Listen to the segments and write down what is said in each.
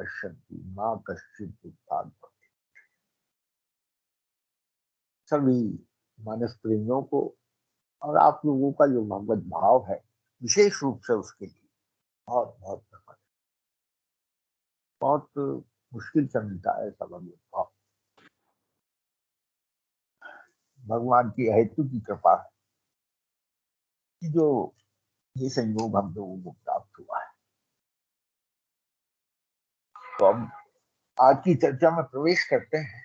पश्यन्ति मां कश्चित् दुःखात् भवेत्। सभी मानस प्रेमियों को और आप लोगों का जो भगवत भाव है विशेष रूप से उसके लिए बहुत बहुत धन्यवाद। बहुत मुश्किल से मिलता है ऐसा भगवत भाव। भगवान की हेतु की कृपा है कि जो ये संयोग हम लोगों को प्राप्त हुआ है। तो अब आज की चर्चा में प्रवेश करते हैं।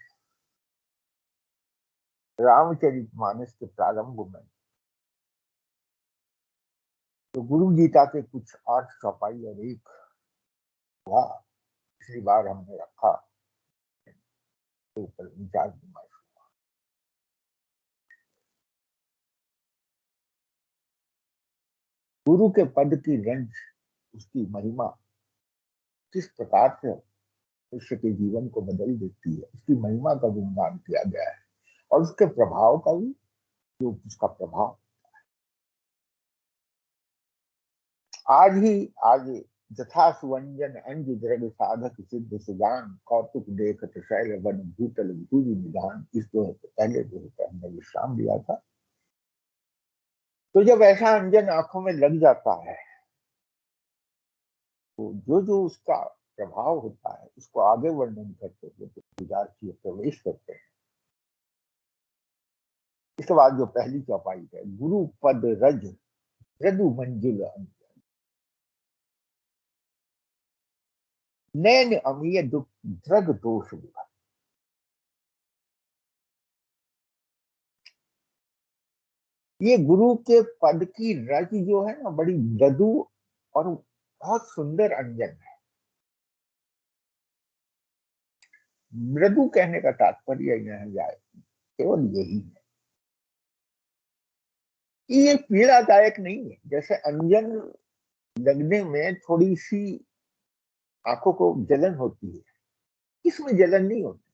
रामचरितमानस के प्रारंभ में तो गुरु गीता के कुछ 8 चौपाई और एक हुआ पिछली बार हमने रखा तो ऊपर विचार विमर्श। गुरु के पद की रंज, उसकी महिमा किस प्रकार से मनुष्य के जीवन को बदल देती है, उसकी महिमा का गुणगान किया गया है और उसके प्रभाव का भी, जो उसका प्रभाव आज जथा सुवंजन अंज द्रग साधक सिद्ध सुजान कौतुक देखत शैल वन भूतल भूवि निधान। इस दोहे से पहले दोहे पे हमने विश्राम दिया था। तो जब ऐसा अंजन आंखों में लग जाता है तो जो जो उसका प्रभाव होता है उसको आगे वर्णन करते हुए तुलसीदास जी प्रवेश करते हैं। इसके बाद जो पहली चौपाई है, गुरु पद रज रदु मंजिल नैन अमीय दुख द्रग दोष विभा। ये गुरु के पद की रज जो है ना, बड़ी मृदु और बहुत सुंदर अंजन है। मृदु कहने का तात्पर्य यह जाए केवल यही है कि ये पीड़ादायक नहीं है। जैसे अंजन लगने में थोड़ी सी आंखों को जलन होती है, इसमें जलन नहीं होती।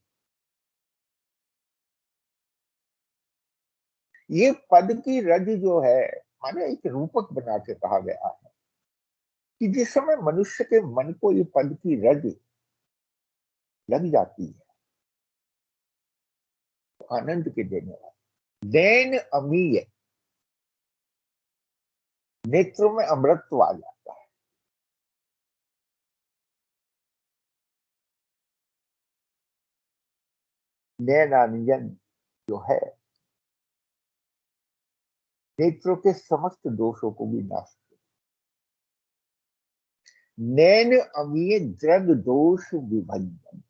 ये पद की रज जो है, माने एक रूपक बना के कहा गया है कि जिस समय मनुष्य के मन को ये पद की रज लग जाती है तो आनंद के देने वाली नैन अमीय, नेत्रों में अमृतत्व आ जाता है। नैनांजन जो है नेत्रों के समस्त दोषों को भी नाश कर। नैन अमीय द्रग दोष विभंजन।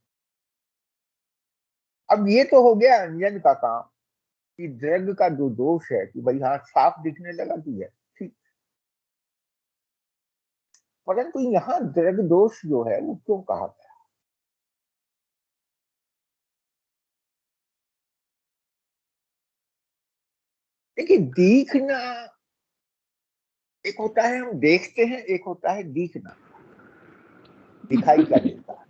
अब ये तो हो गया अंजन का काम कि द्रग का जो दोष है कि भाई हाँ साफ दिखने लगा कि है ठीक, परंतु यहाँ द्रग दोष जो है वो क्यों कहा गया? देखिए, दिखना एक होता है हम देखते हैं, एक होता है दिखना, दिखाई क्या देता है।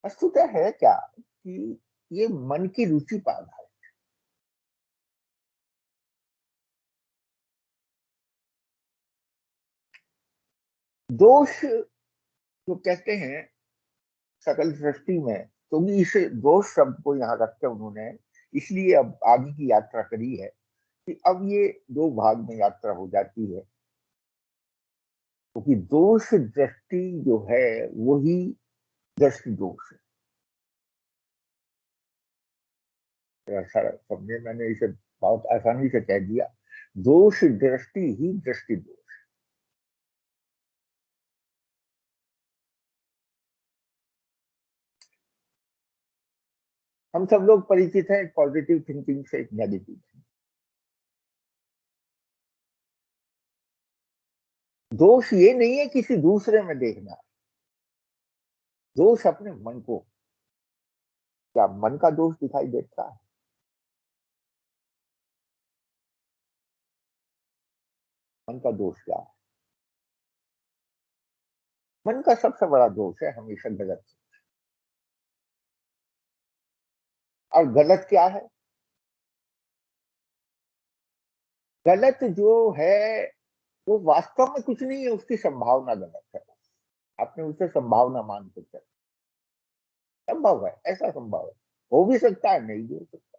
वस्तुतः है क्या कि ये मन की रुचि पर आधारित। दोष जो कहते हैं सकल सृष्टि में, क्योंकि इस दोष शब्द को यहाँ रख के उन्होंने इसलिए अब आगे की यात्रा करी है कि अब ये 2 भाग में यात्रा हो जाती है, क्योंकि दोष दृष्टि जो है वही दृष्टि दोष है। समझे, मैंने इसे बहुत आसानी से कह दिया। दोष दृष्टि ही दृष्टि दोष। हम सब लोग परिचित हैं एक पॉजिटिव थिंकिंग से, एक नेगेटिव। दोष ये नहीं है किसी दूसरे में देखना, दोष अपने मन को, क्या मन का दोष दिखाई देता है? मन का दोष क्या है? मन का सबसे बड़ा दोष है हमेशा गलत। और गलत क्या है? गलत जो है वो वास्तव में कुछ नहीं है, उसकी संभावना गलत है, आपने उसे संभावना मान के चल, संभव है, ऐसा संभव है, हो भी सकता है, नहीं भी हो सकता।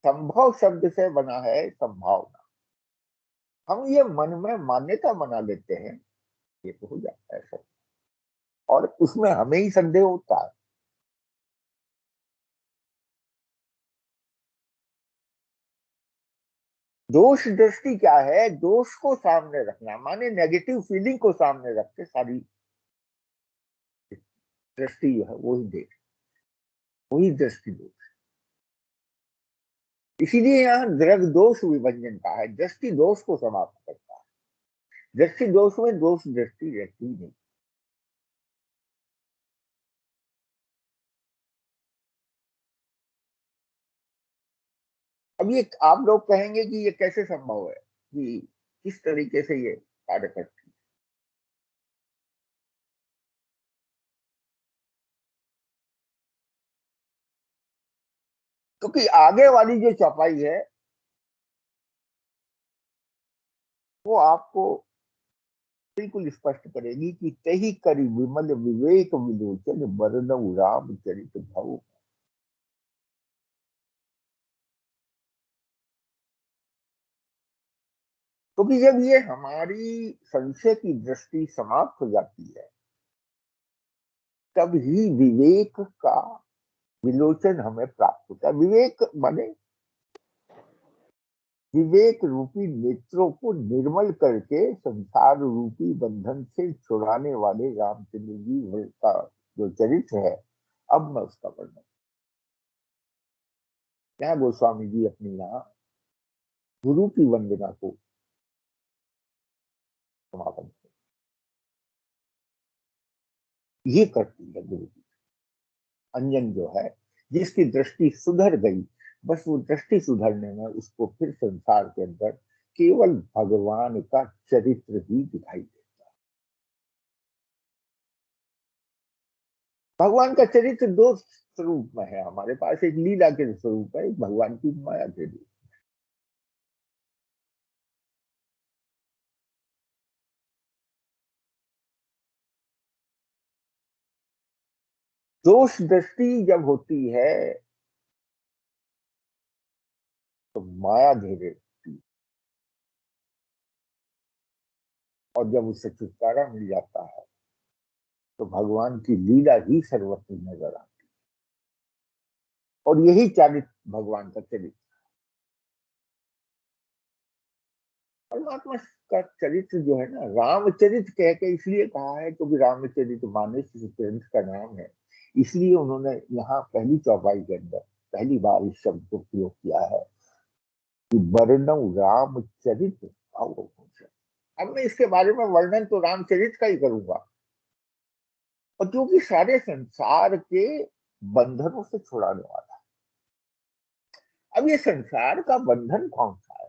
संभव शब्द से बना है संभावना, हम ये मन में मान्यता बना लेते हैं, ये तो हो जाता है सब, और उसमें हमें ही संदेह होता है। दोष दृष्टि क्या है? दोष को सामने रखना, माने नेगेटिव फीलिंग को सामने रख के सारी दृष्टि जो है वही देख, वही दृष्टि दोष। इसीलिए यहाँ द्रग दोष विभंजन का है, दृष्टि दोष को समाप्त करता है, दृष्टि दोष में दोष दृष्टि रहती नहीं। अब ये आप लोग कहेंगे कि ये कैसे संभव है, कि किस तरीके से ये कार्य करती है। क्योंकि आगे वाली जो चौपाई है वो आपको बिल्कुल स्पष्ट करेगी कि तही करी विमल विवेक विलोचन बरनऊ राम चरित भव। क्योंकि जब ये हमारी संशय की दृष्टि समाप्त हो जाती है, तब ही विवेक का विलोचन हमें प्राप्त होता है। विवेक माने विवेक रूपी नेत्रों को निर्मल करके संसार रूपी बंधन से छुड़ाने वाले रामचंद्र जी का जो चरित्र है, अब मैं उसका वर्णन, यहाँ गोस्वामी जी अपनी यहाँ गुरु की वंदना को समापन, ये करती है गुरु की अंजन जो है, जिसकी दृष्टि सुधर गई, बस वो दृष्टि सुधरने में उसको फिर संसार के अंदर केवल भगवान का चरित्र ही दिखाई देता है। भगवान का चरित्र दो स्वरूप में है हमारे पास, एक लीला के स्वरूप है, एक भगवान की माया के रूप। दोष दृष्टि जब होती है तो माया घेरे, और जब उसे छुटकारा मिल जाता है तो भगवान की लीला ही सर्वत्र नजर आती है। और यही चारित्र भगवान का चरित्र, परमात्मा का चरित्र जो है ना, रामचरित कह के इसलिए कहा है क्योंकि रामचरित मानस इस ग्रंथ का नाम है, इसलिए उन्होंने यहाँ पहली चौपाई के अंदर पहली बार इस शब्द को प्रयोग किया है कि वर्णव रामचरित अवभूषण। अब मैं इसके बारे में वर्णन तो रामचरित का ही करूंगा, और क्योंकि सारे संसार के बंधनों से छुड़ाने वाला है। अब ये संसार का बंधन कौन सा है?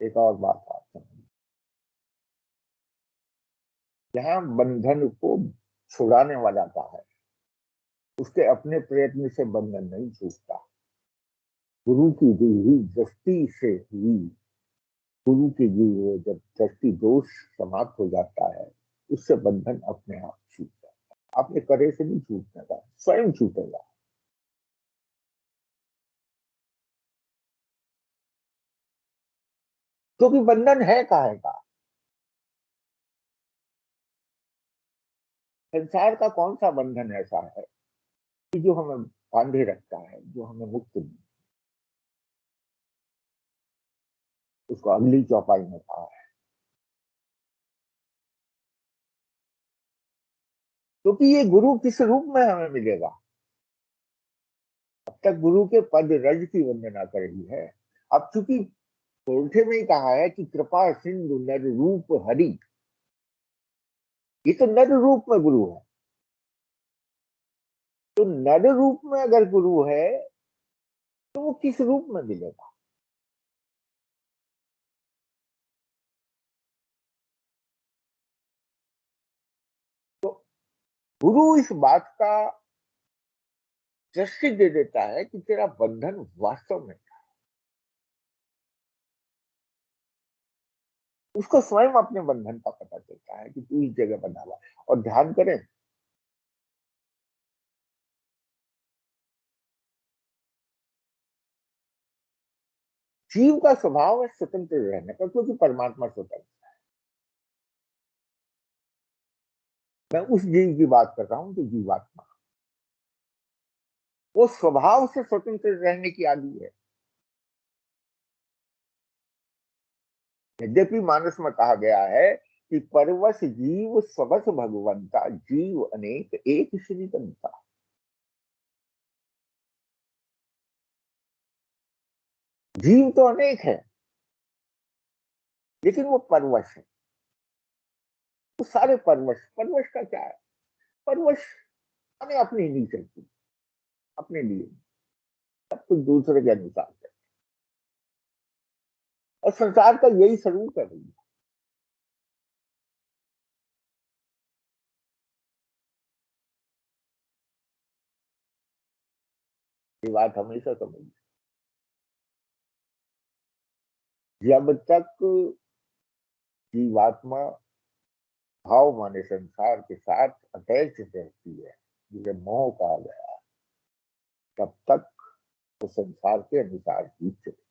एक और बात आप समझिए, जहां बंधन को छुड़ाने वाला का है, उसके अपने प्रयत्न से बंधन नहीं छूटता, गुरु की दी हुई दृष्टि से ही, गुरु की दी हुई जब दृष्टि दोष समाप्त हो जाता है, उससे बंधन अपने आप छूट जाता है। आपने करे से नहीं छूटने का, स्वयं छूटेगा। क्योंकि बंधन है काहे का? संसार का कौन सा बंधन ऐसा है कि जो हमें बांधे रखता है, जो हमें मुक्त नहीं? उसको अगली चौपाई में कहा है, क्योंकि ये गुरु किस रूप में हमें मिलेगा? अब तक गुरु के पद रज की वंदना कर रही है, अब चूंकि कोर्ठे में ही कहा है कि कृपा सिंधु नर रूप हरि, ये तो नर रूप में गुरु है, तो नर रूप में अगर गुरु है तो वो किस रूप में मिलेगा? गुरु इस बात का दृष्टि दे देता है कि तेरा बंधन वास्तव में, उसको स्वयं अपने बंधन का पता चलता है कि तू इस जगह बंधा हुआ है। और ध्यान करें, जीव का स्वभाव है स्वतंत्र रहने का, क्योंकि परमात्मा स्वतंत्र। मैं उस जीव की बात कर रहा हूं जो जीवात्मा, वो स्वभाव से स्वतंत्र रहने की आदि है। यद्यपि मानस में कहा गया है कि परवश जीव सबस भगवंता, जीव अनेक एक श्री दंता। जीव तो अनेक है, लेकिन वो परवश है। तो सारे परवश, परवश का क्या है? परवश माने अपनी नहीं चलती, अपने लिए, सब कुछ दूसरे के अनुसार है। और संसार का यही स्वरूप है भैया। ये बात हमेशा समझिए, जब तक जीवात्मा भाव माने संसार के साथ अटैच रहती है, जिसे मोह कहा गया, तब तक तो संसार के अनुसार ही चले।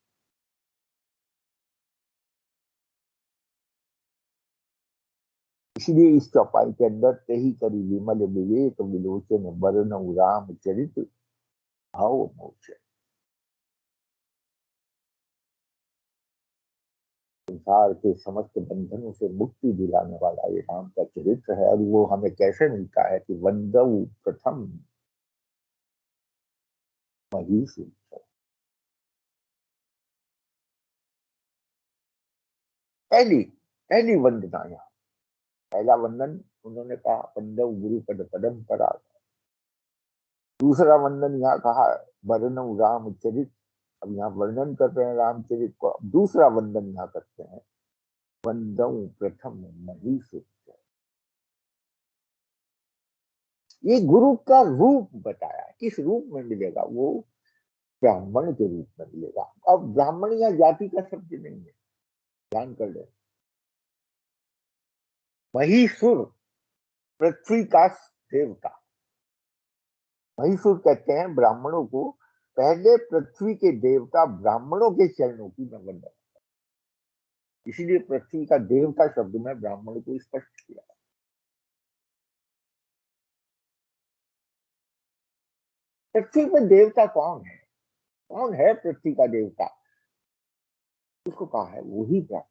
इसलिए इस चौपाई के अंदर ते ही करी विमल विवेक विलोचन वर्ण राम चरित भाव मोक्ष। संसार के समस्त बंधनों से मुक्ति दिलाने वाला ये राम का चरित्र है। और वो हमें कैसे मिलता है कि वंदव प्रथम महीषु। पहली पहली वंदना यहाँ, पहला वंदन उन्होंने कहा वंदव गुरु पद पदम परा। दूसरा वंदन यहाँ कहा वर्णव रामचरित। अब यहाँ वर्णन कर रहे हैं रामचरित को। अब दूसरा वंदन यहाँ करते हैं वंदव प्रथम महीषु। ये गुरु का रूप बताया, किस रूप में मिलेगा वो? ब्राह्मण के रूप में मिलेगा। अब ब्राह्मण या जाति का शब्द नहीं है, ध्यान कर ले। महीसुर, पृथ्वी का देवता। महीसुर कहते हैं ब्राह्मणों को। पहले पृथ्वी के देवता ब्राह्मणों के चरणों की मैं वंदना, इसीलिए पृथ्वी का देवता शब्द में ब्राह्मण को स्पष्ट किया। पृथ्वी पर देवता कौन है? कौन है पृथ्वी का देवता? उसको कहा है वही ब्राह्मण,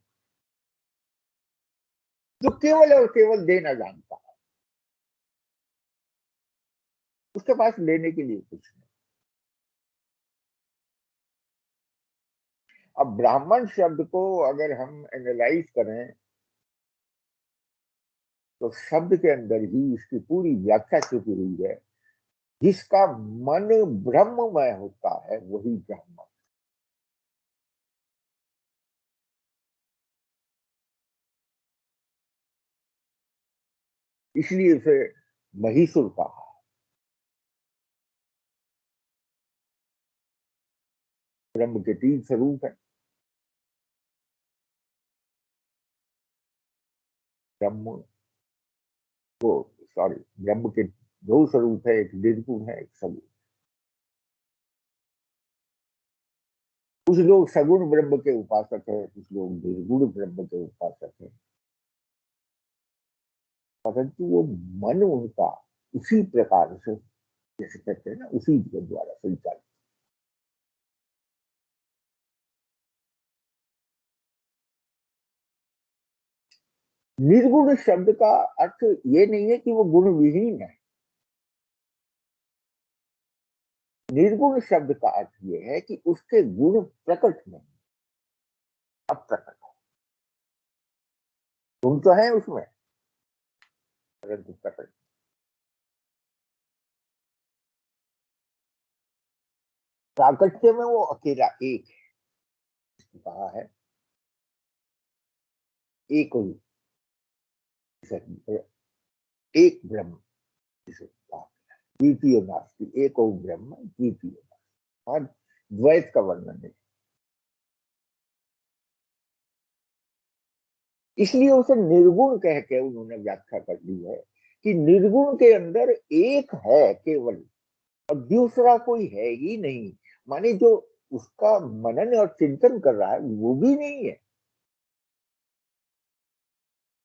जो केवल और केवल देना जानता है, उसके पास लेने के लिए कुछ नहीं। अब ब्राह्मण शब्द को अगर हम एनालाइज करें, तो शब्द के अंदर ही इसकी पूरी व्याख्या छुपी हुई है। जिसका मन ब्रह्ममय होता है वही ब्राह्मण। इसलिए उसे महीसुर कहा। ब्रह्म के तीन स्वरूप है। ब्रह्म को, सॉरी, ब्रह्म के दो स्वरूप है, एक निर्गुण है, एक सगुण। कुछ लोग सगुण ब्रह्म के उपासक है, कुछ लोग निर्गुण ब्रह्म के उपासक है। परंतु वो मन उनका उसी प्रकार से, जैसे कहते हैं ना, उसी के द्वारा संचालित। निर्गुण शब्द का अर्थ ये नहीं है कि वो गुण विहीन है। निर्गुण शब्द का अर्थ ये है कि उसके गुण प्रकट नहीं, अप्रकट है। गुण तो है उसमें, परंतु प्रकट। प्राकट्य में वो अकेला एक है, कहा है एक ही, एक ब्रह्म। इसे कहा द्वितीय नास्ति, एको ब्रह्म द्वितीय नास्ति, और द्वैत का वर्णन है। इसलिए उसे निर्गुण कह के उन्होंने व्याख्या कर दी है कि निर्गुण के अंदर एक है केवल, और दूसरा कोई है ही नहीं। माने जो उसका मनन और चिंतन कर रहा है वो भी नहीं है,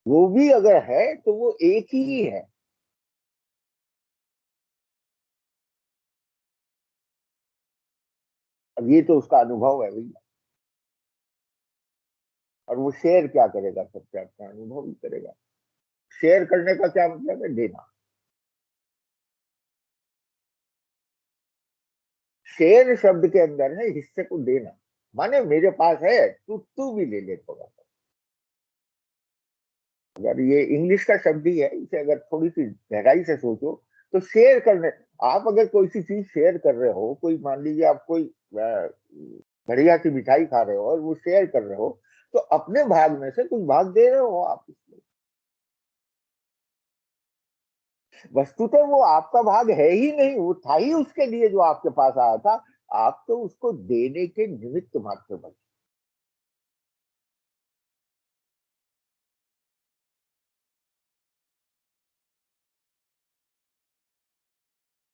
वो भी अगर है तो वो एक ही है। अब ये तो उसका अनुभव है भैया, और वो शेयर क्या करेगा, सबसे अपना अनुभव ही करेगा। शेयर करने का क्या मतलब है? देना। शेयर शब्द के अंदर है हिस्से को देना, माने मेरे पास है, तू भी ले ले थोड़ा सा। अगर ये इंग्लिश का शब्द ही है, इसे अगर थोड़ी सी गहराई से सोचो तो शेयर करने, आप अगर कोई सी चीज शेयर कर रहे हो, कोई मान लीजिए आप कोई बढ़िया सी मिठाई खा रहे हो और वो शेयर कर रहे हो, तो अपने भाग में से कुछ भाग दे रहे हो आप उसमें। वस्तुतः वो आपका भाग है ही नहीं, वो था ही उसके लिए जो आपके पास आया था। आप तो उसको देने के निमित्त मात्र बने।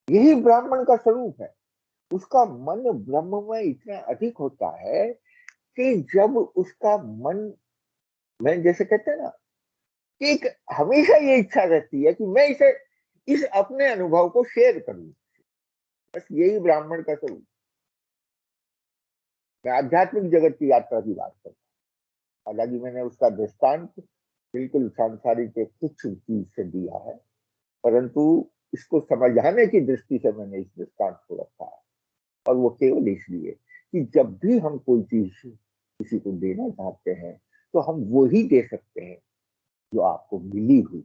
यही ब्राह्मण का स्वरूप है। उसका मन ब्रह्म में इतना अधिक होता है कि जब उसका मन में, जैसे कहते हैं ना, कि एक हमेशा ये इच्छा रहती है कि मैं इसे, इस अपने अनुभव को शेयर करूं। बस यही ब्राह्मण का स्वरूप। मैं आध्यात्मिक जगत की यात्रा की बात करता हूँ, हालांकि मैंने उसका दृष्टांत बिल्कुल सांसारिक के कुछ चीज से दिया है, परंतु इसको समझाने की दृष्टि से मैंने इस दृष्टांत को रखा है। और वो केवल इसलिए कि जब भी हम कोई चीज किसी को देना चाहते हैं तो हम वो ही दे सकते हैं जो आपको मिली हुई।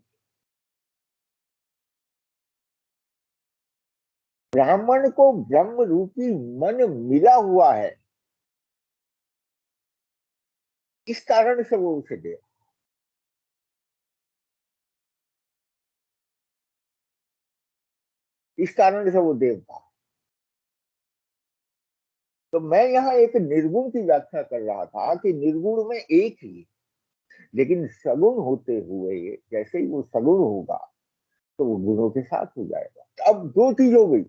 ब्राह्मण को ब्रह्म रूपी मन मिला हुआ है, इस कारण से वो उसे दे, इस कारण से वो देवता। तो मैं यहाँ एक निर्गुण की व्याख्या कर रहा था कि निर्गुण में एक ही, लेकिन सगुण होते हुए जैसे ही वो सगुण होगा तो वो गुणों के साथ हो जाएगा। अब दो चीज हो गई,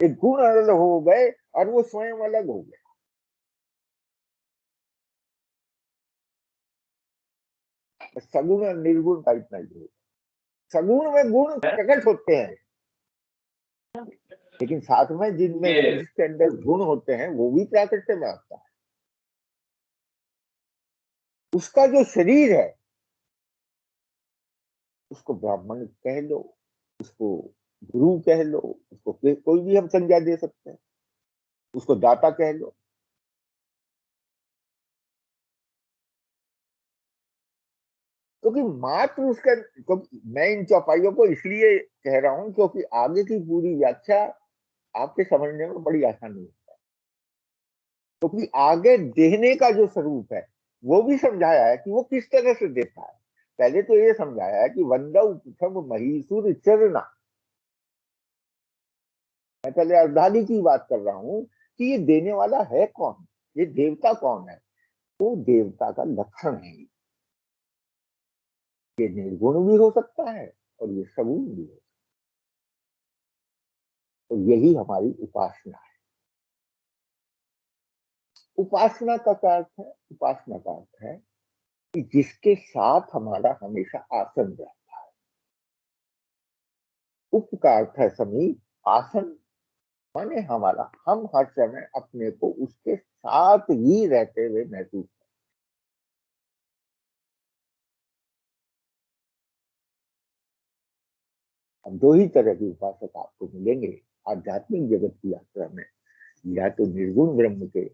एक गुण अलग हो गए और वो स्वयं अलग हो गए। सगुण और निर्गुण का इतना ही हो। सगुण में गुण प्रकट होते हैं, लेकिन साथ में जिनमें जिसके अंदर गुण होते हैं वो भी प्राकट्य में आता है। उसका जो शरीर है उसको ब्राह्मण कह लो, उसको गुरु कह लो, उसको कोई भी हम संज्ञा दे सकते हैं, उसको दाता कह लो। क्योंकि मात्र उसका, क्योंकि मैं इन चौपाइयों को इसलिए कह रहा हूं क्योंकि आगे की पूरी व्याख्या आपके समझने में बड़ी आसानी है। क्योंकि आगे देने का जो स्वरूप है वो भी समझाया है कि वो किस तरह से देता है। पहले तो ये समझाया है कि वंदौ प्रथम महीसुर चरना। मैं पहले अर्धांगी की बात कर रहा हूं कि ये देने वाला है कौन, ये देवता कौन है। वो देवता का लक्षण है। ये निर्गुण भी हो सकता है और ये सगुण भी हो। तो यही हमारी उपासना है। उपासना का क्या अर्थ है? उपासना का अर्थ है कि जिसके साथ हमारा हमेशा आसन रहे। उप का अर्थ है समीप, आसन माने हमारा, हम हर समय अपने को उसके साथ ही रहते हुए महसूस। हम दो ही तरह के उपासक आपको मिलेंगे आध्यात्मिक जगत की यात्रा में, या तो निर्गुण ब्रह्म के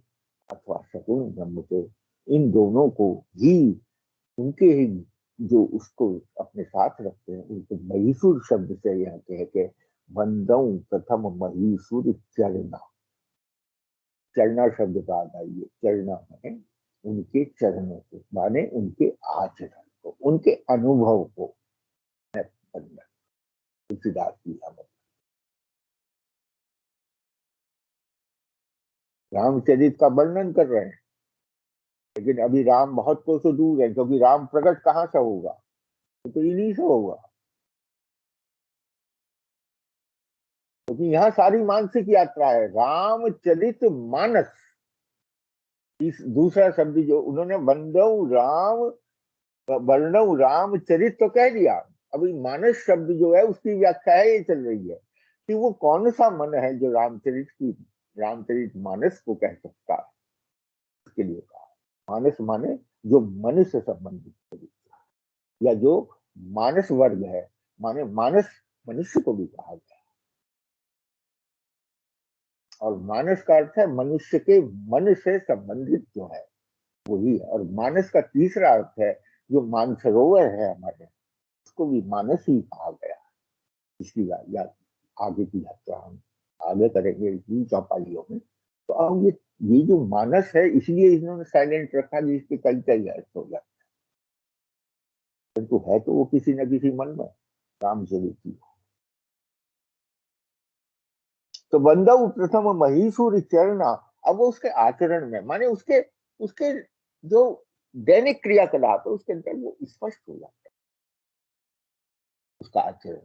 अथवा सगुण ब्रह्म के। इन दोनों को ही, उनके ही जो उसको अपने साथ रखते हैं उनको महीसुर शब्द से यहाँ कह के वंदौ प्रथम महीसुर चरणा। चरणा शब्द का आता है, चरणा है उनके चरणों को, माने उनके आचरण को, उनके अनुभव को मैं बंदा। तुलसीदास जी यहाँ रामचरित का वर्णन कर रहे हैं, लेकिन अभी राम बहुत तो दूर है, क्योंकि राम प्रकट कहाँ से होगा, तो इन्हीं से होगा। क्योंकि यहाँ सारी मानसिक यात्रा है, रामचरित मानस। इस दूसरा शब्द जो उन्होंने वर्णव रामचरित तो कह दिया, अभी मानस शब्द जो है उसकी व्याख्या है ये चल रही है कि वो कौन सा मन है जो रामचरित मानस को कह सकता है। उसके लिए कहा मानस माने जो मन से संबंधित चरित्र, या जो मानस वर्ग है, माने मानस मनुष्य को भी कहा गया। और मानस का अर्थ है मनुष्य के मन से संबंधित जो है वही है। और मानस का तीसरा अर्थ है जो मानसरोवर है हमारे, उसको भी मानस ही कहा गया। इसकी या आगे की यात्रा हम आगे करेंगे इसी चौपालियों में। तो अब ये जो मानस है, इसलिए इन्होंने साइलेंट रखा कि इसके कई कई अर्थ हो जाए, परंतु है तो वो किसी न किसी मन में राम से देखी। तो बंदव प्रथम महीसुर चरना, अब वो उसके आचरण में, माने उसके उसके जो दैनिक क्रियाकलाप है उसके अंदर वो स्पष्ट हो जाता है, उसका आचरण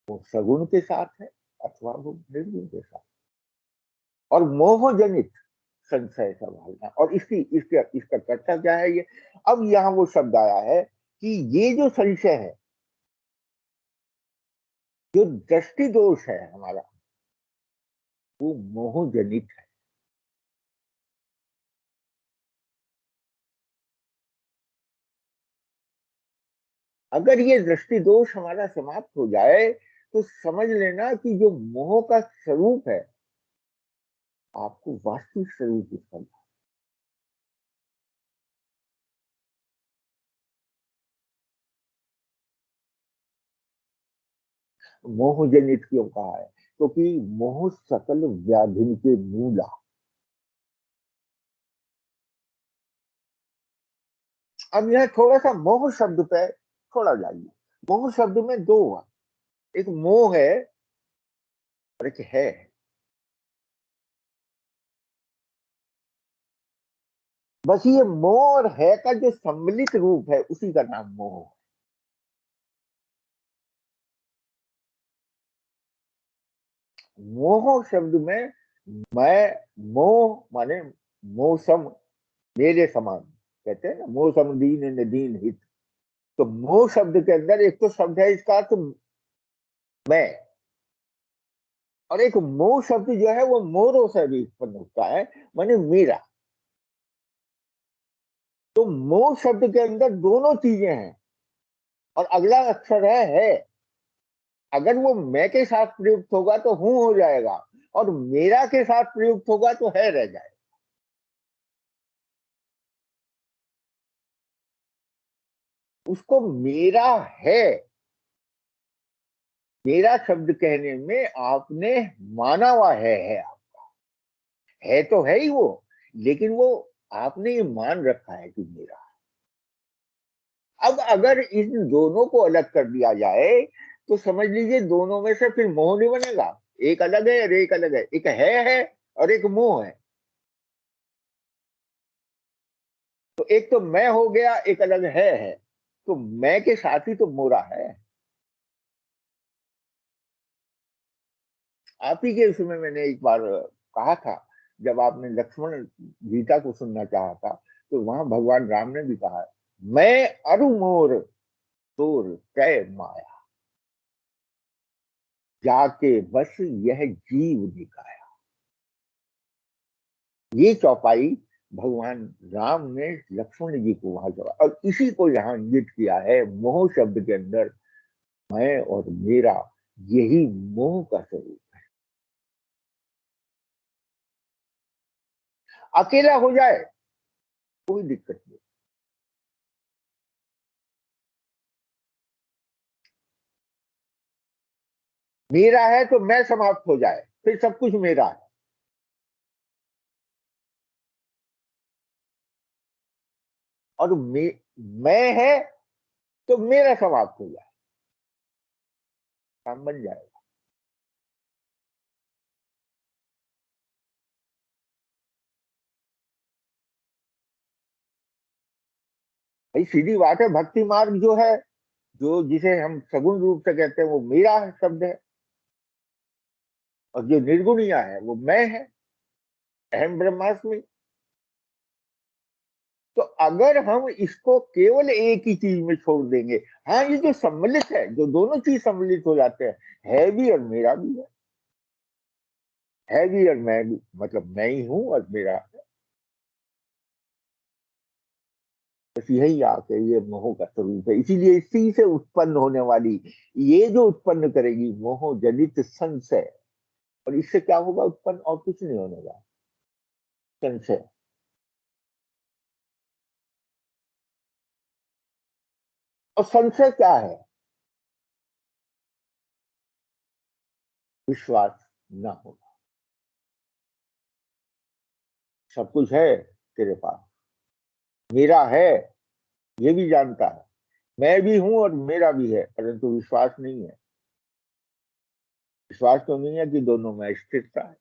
वो सगुण के साथ है अथवा वो निर्गुण के साथ। और मोहजनित संशय संभालना, और इसका कर्ता क्या है ये। अब यहाँ वो शब्द आया है कि ये जो संशय है, जो दृष्टि दोष है हमारा, वो मोहजनित है। अगर ये दृष्टि दोष हमारा समाप्त हो जाए तो समझ लेना कि जो मोह का स्वरूप है, आपको वास्तविक स्वरूप दिखाई। मोह जनित क्यों कहा है, क्योंकि मोह सकल व्याधि के मूला। अब यह थोड़ा सा मोह शब्द पे थोड़ा जाइए। मोह शब्द में दो हुआ, एक मोह है और एक है। बस ये मोह और है का जो सम्मिलित रूप है उसी का नाम मोह है। मोह शब्द में मैं, मोह माने मौसम मेरे समान, कहते हैं ना मौसम दीन न दीन हित। तो मोह शब्द के अंदर एक तो शब्द है इसका तो मैं, और एक मोह शब्द जो है वो मोरों से भी उत्पन्न होता है, माने मेरा। तो मोह शब्द के अंदर दोनों चीजें हैं, और अगला अक्षर है। अगर वो मैं के साथ प्रयुक्त होगा तो हूं हो जाएगा, और मेरा के साथ प्रयुक्त होगा तो है रह जाएगा। उसको मेरा है, मेरा शब्द कहने में आपने माना हुआ है है तो है ही वो, लेकिन वो आपने ये मान रखा है कि मेरा। अब अगर इन दोनों को अलग कर दिया जाए तो समझ लीजिए दोनों में से फिर मोह नहीं बनेगा। एक अलग है और एक अलग है, एक है और एक मोह है। तो एक तो मैं हो गया, एक अलग है। तो मैं के साथ ही तो मोरा है। आप ही के उसमें मैंने एक बार कहा था, जब आपने लक्ष्मण गीता को सुनना चाहा था, तो वहां भगवान राम ने भी कहा, मैं अरु मोर तोर तय माया, जाके बस यह जीव दिखाया। ये चौपाई भगवान राम ने लक्ष्मण जी को वहां जवा, और इसी को यहाँ इंगित किया है मोह शब्द के अंदर। मैं और मेरा, यही मोह का स्वरूप। अकेला हो जाए कोई दिक्कत नहीं, मेरा है तो मैं समाप्त हो जाए फिर सब कुछ मेरा है। और मैं है तो मेरा समाप्त हो जाए। काम बन जाएगा। भाई सीधी बात है, भक्ति मार्ग जो है, जो जिसे हम सगुण रूप से कहते हैं, वो मेरा शब्द है, और जो निर्गुणिया है वो मैं है, अहम ब्रह्मास्मि। तो अगर हम इसको केवल एक ही चीज में छोड़ देंगे, हाँ ये जो सम्मिलित है, जो दोनों चीज सम्मिलित हो जाते हैं, है भी और मेरा भी है भी और मैं भी, मतलब मैं ही हूं और मेरा। बस यही आके ये मोह का स्वरूप है, इसीलिए इसी से उत्पन्न होने वाली, ये जो उत्पन्न करेगी मोह जनित संशय, और इससे क्या होगा उत्पन्न, और कुछ नहीं होने वाला, संशय। और संशय क्या है? विश्वास ना होना। सब कुछ है तेरे पास, मेरा है, ये भी जानता है, मैं भी हूं और मेरा भी है, परंतु विश्वास नहीं है। विश्वास तो नहीं है कि दोनों में स्थिरता है।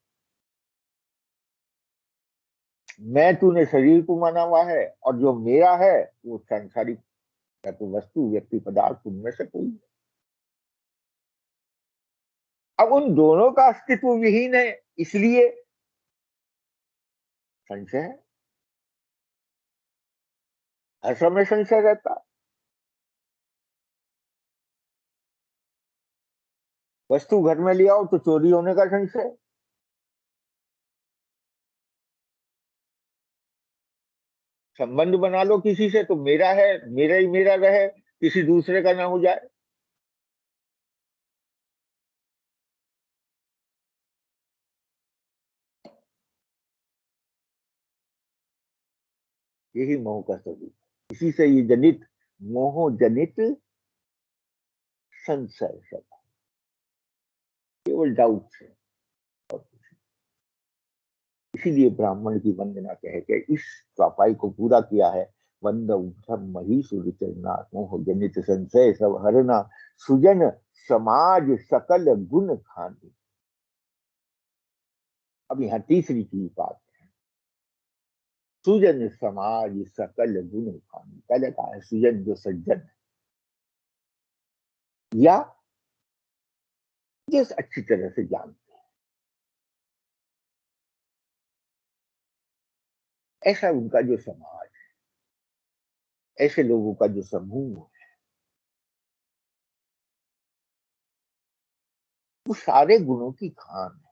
मैं तूने शरीर को माना हुआ है, और जो मेरा है वो सांसारिक, या तो वस्तु, व्यक्ति, पदार्थ, उनमें से कोई है। अब उन दोनों का अस्तित्व विहीन है, इसलिए संशय है, हर समय संशय रहता है। वस्तु घर में ले आओ तो चोरी होने का संशय, संबंध बना लो किसी से तो मेरा है, मेरा ही मेरा रहे, किसी दूसरे का ना हो जाए। यही मोह का स्वरूप, इसी से ये जनित, मोह जनित संशय सब, केवल डाउट है और कुछ नहीं। इसीलिए ब्राह्मण की वंदना कह के इस चौपाई को पूरा किया है। वंद मही सूर्यचरणा, मोह जनित संशय सब हरना, सुजन समाज सकल गुण खानी। अब यहाँ तीसरी चीज बात, सुजन समाज सकल गुण खानी। पहले कहा है सुजन जो सज्जन है, या जिस अच्छी तरह से जानते हैं, ऐसा उनका जो समाज, ऐसे लोगों का जो समूह है, वो सारे गुणों की खान है।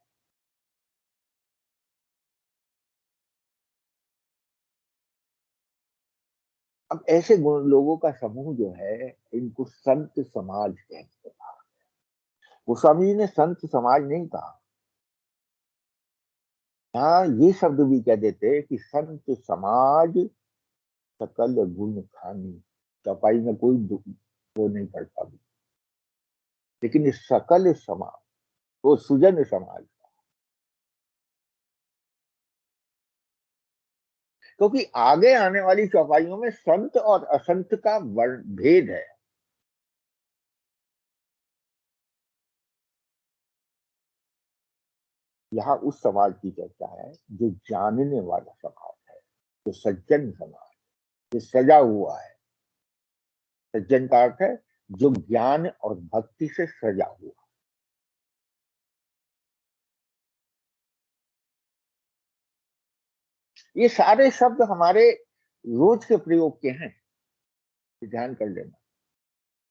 अब ऐसे गुण लोगों का समूह जो है, इनको संत समाज कहते हैं। गोस्वामी जी ने संत समाज नहीं कहा, हाँ ये शब्द भी कह देते कि संत समाज सकल गुण खानी। चौपाई में कोई वो नहीं पड़ता भी, लेकिन इस सकल समाज, वो सुजन समाज, क्योंकि आगे आने वाली चौपाइयों में संत और असंत का वर्ण भेद है। यहाँ उस समाज की चर्चा है जो जानने वाला समाज है, जो सज्जन समाज, जो सजा हुआ है। सज्जन का अर्थ है जो ज्ञान और भक्ति से सजा हुआ। ये सारे शब्द हमारे रोज के प्रयोग के हैं, ध्यान कर लेना।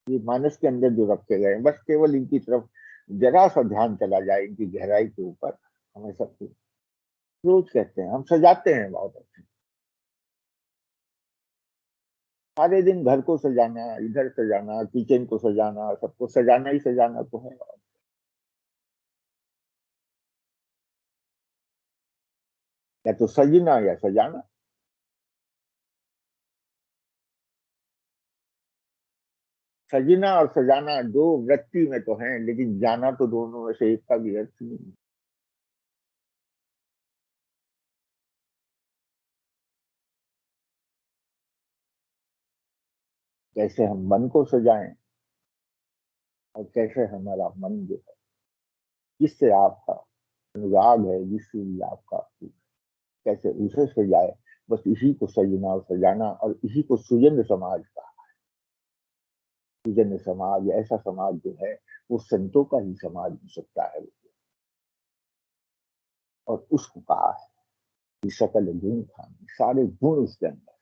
ये मानस के अंदर जो रखे गए हैं, बस केवल इनकी तरफ जरा सा ध्यान चला जाए, इनकी गहराई के ऊपर, हमें सब कुछ रोज कहते हैं, हम सजाते हैं बहुत अच्छे। सारे दिन घर को सजाना, इधर सजाना, किचन को सजाना, सबको सजाना ही सजाना तो है। या तो सजना या सजाना। सजना और सजाना दो वृत्ति में तो है, लेकिन जाना तो दोनों में से एक का भी अर्थ नहीं है। कैसे हम मन को सजाएं, और कैसे हमारा मन जो है, जिससे आपका अनुराग है, जिससे भी आपका कैसे उसे सजाए, बस इसी को सजना और सजाना, और इसी को सुजन समाज का, सुजन समाज ऐसा समाज जो है वो संतों का ही समाज हो सकता है। और उसको कहा है कि सकल गुण खान, सारे गुण उसके अंदर,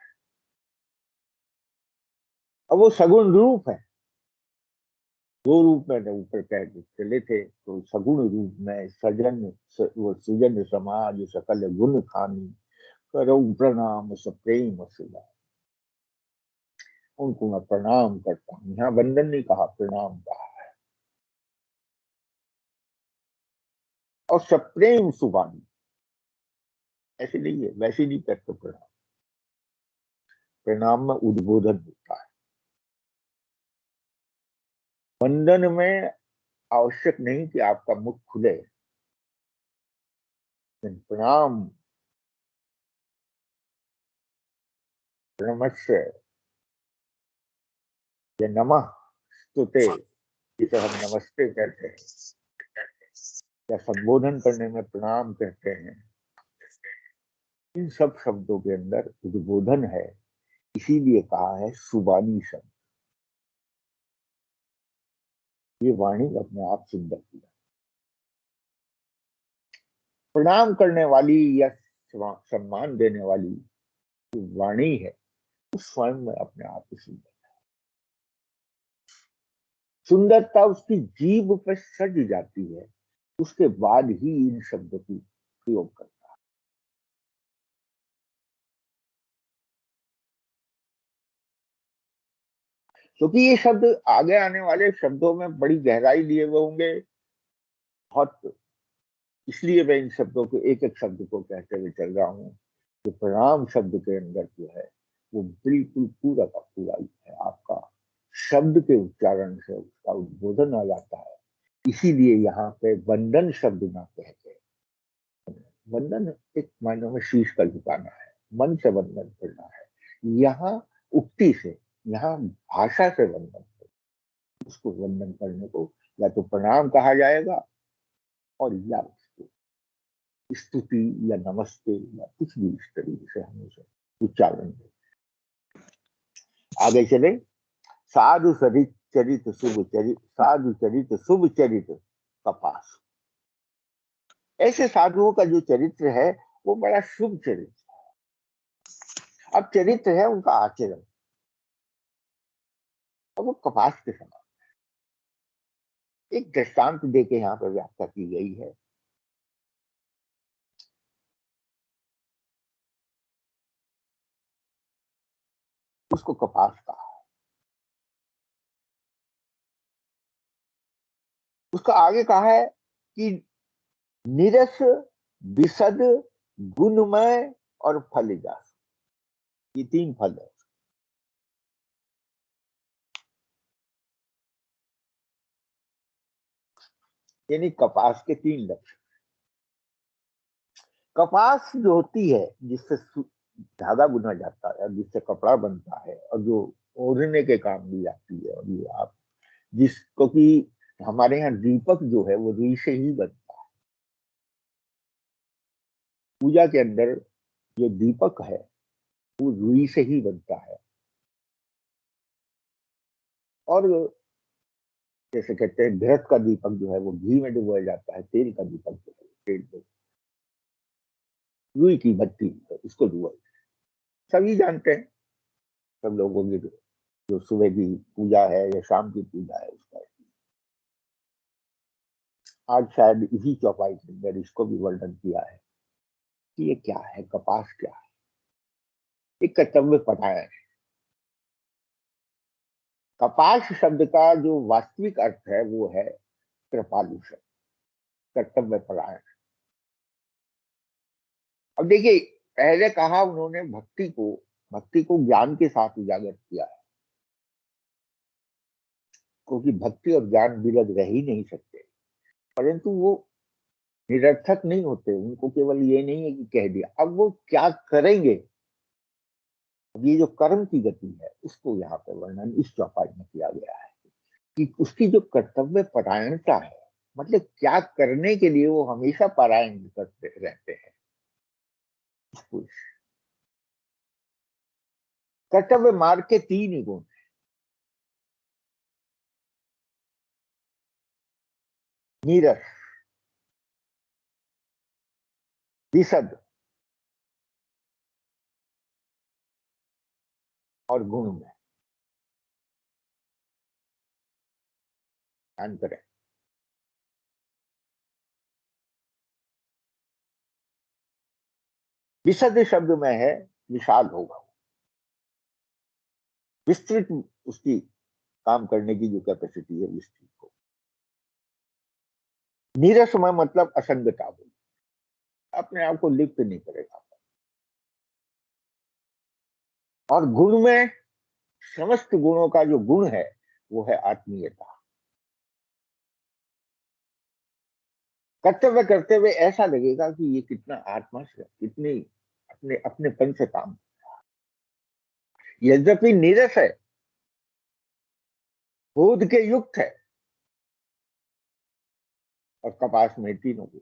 और वो सगुण रूप है। दो रूप में ऊपर कह के चले थे, तो सगुण रूप में सजन, वो सुजन समाज सकल गुण खानी, करो प्रणाम सप्रेम सुधा। उनको मैं प्रणाम करता हूँ, यहाँ वंदन नहीं कहा, प्रणाम कहा। और सप्रेम सुबानी, ऐसे नहीं है, वैसे नहीं करते प्रणाम। प्रणाम में उद्बोधन होता है, वंदन में आवश्यक नहीं कि आपका मुख खुले, लेकिन प्रणाम, नमस्ते या नमः स्तुते, जिसे हम नमस्ते कहते हैं, या संबोधन करने में प्रणाम कहते हैं, इन सब शब्दों के अंदर उद्बोधन है। इसीलिए कहा है सुबानी शब्द, ये वाणी अपने आप सुंदर किया। प्रणाम करने वाली या सम्मान देने वाली जो वाणी है, उस स्वयं में अपने आप ही सुंदर, सुंदरता उसकी जीभ पे सज जाती है, उसके बाद ही इन शब्दों की प्रयोग करता है। क्योंकि ये शब्द आगे आने वाले शब्दों में बड़ी गहराई लिए हुए होंगे बहुत, इसलिए मैं इन शब्दों को एक एक शब्द को कहते हुए चल रहा हूँ कि प्रणाम शब्द के अंदर जो है वो बिल्कुल पूरा का पूरा है आपका, शब्द के उच्चारण से उसका उद्बोधन आ जाता है। इसीलिए यहाँ पे वंदन शब्द ना कहते, वंदन एक मायनों में शीश का झुकाना है, मन से वंदन करना है। यहाँ उक्ति से, यहाँ भाषा से वंदन, उसको वंदन करने को या तो प्रणाम कहा जाएगा, और या उसको स्तुति या नमस्ते या कुछ भी इस तरीके से हम उसे उच्चारण दें। आगे चले, साधु सरित चरित शुभ चरित, साधु चरित शुभ चरित कपास। ऐसे साधुओं का जो चरित्र है वो बड़ा शुभ चरित्र है। अब चरित्र है उनका आचरण, और वो कपास के समान। एक दृष्टांत देके यहाँ पर व्याख्या की गई है। उसको कपास कहा। उसका आगे कहा है कि निरस, विशद, गुणमय और फलजास, ये तीन फल है। यानी कपास के तीन लक्षण। कपास जो होती है, जिससे धागा बुना जाता है, जिससे कपड़ा बनता है, और जो ओढ़ने के काम भी आती है, और ये आप जिसको कि हमारे यहाँ दीपक जो है वो रुई से ही बनता है। पूजा के अंदर जो दीपक है वो रुई से ही बनता है। और जैसे कहते हैं घृत का दीपक जो है वो घी में डुबोया जाता है, तेल का दीपक जो है तेल में, रुई की बत्ती उसको डुबोया, सभी जानते हैं। सब लोगों की जो सुबह की पूजा है या शाम की पूजा है उसका, आज शायद इसी चौपाई के अंदर इसको भी वर्णन किया है कि ये क्या है, कपास क्या है। एक कर्तव्य पढ़ाया है। कपास शब्द का जो वास्तविक अर्थ है वो है कृपालु शब्द, कर्तव्य परायण। अब देखिए, पहले कहा उन्होंने भक्ति को ज्ञान के साथ उजागर किया है, क्योंकि भक्ति और ज्ञान विरध रह ही नहीं सकते। परंतु वो निरर्थक नहीं होते, उनको केवल ये नहीं है कि कह दिया, अब वो क्या करेंगे। अब ये जो कर्म की गति है उसको यहाँ पे वर्णन इस चौपाई में किया गया है। कि उसकी जो कर्तव्य परायणता है, मतलब क्या करने के लिए वो हमेशा परायण करते रहते हैं। कर्तव्य मार्ग के तीन ही गुण, नीरस, विशद और गुण में। ध्यान करें, विशद शब्द में है विशाल होगा, विस्तृत, उसकी काम करने की जो कैपेसिटी है विस्तृत हो। नीरस में मतलब असंगता हो, अपने आप को लिप्त नहीं करेगा। और गुण में समस्त गुणों का जो गुण है वो है आत्मीयता। कर्तव्य करते हुए ऐसा लगेगा कि ये कितना आत्मा से, कितनी अपने अपनेपन से काम, यद्यपि नीरस है, बोध के युक्त है, और कपास में तीनों गुण,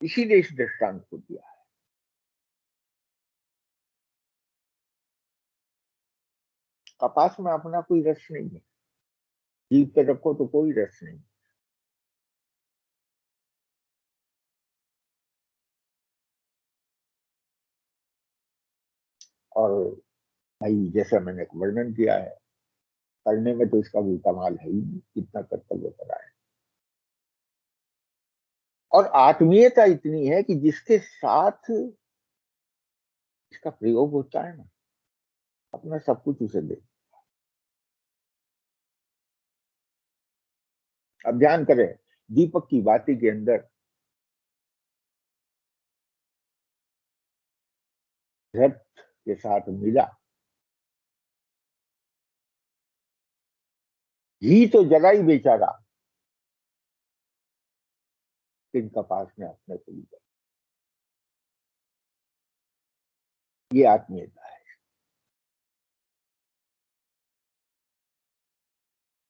इसीलिए इस दृष्टांत को दिया है। कपास में अपना कोई रस नहीं है, जीव पे रखो तो कोई रस नहीं। और भाई जैसा मैंने वर्णन किया है, करने में तो इसका कोई कमाल है ही नहीं, कितना कर्तव्य करा है। और आत्मीयता इतनी है कि जिसके साथ इसका प्रयोग होता है ना, अपना सब कुछ उसे दे। अब ध्यान करें, दीपक की बाती के अंदर रथ के साथ मिला घी, तो जला ही बेचारा, किन कपास ने अपने को लिया। ये आत्मीयता है।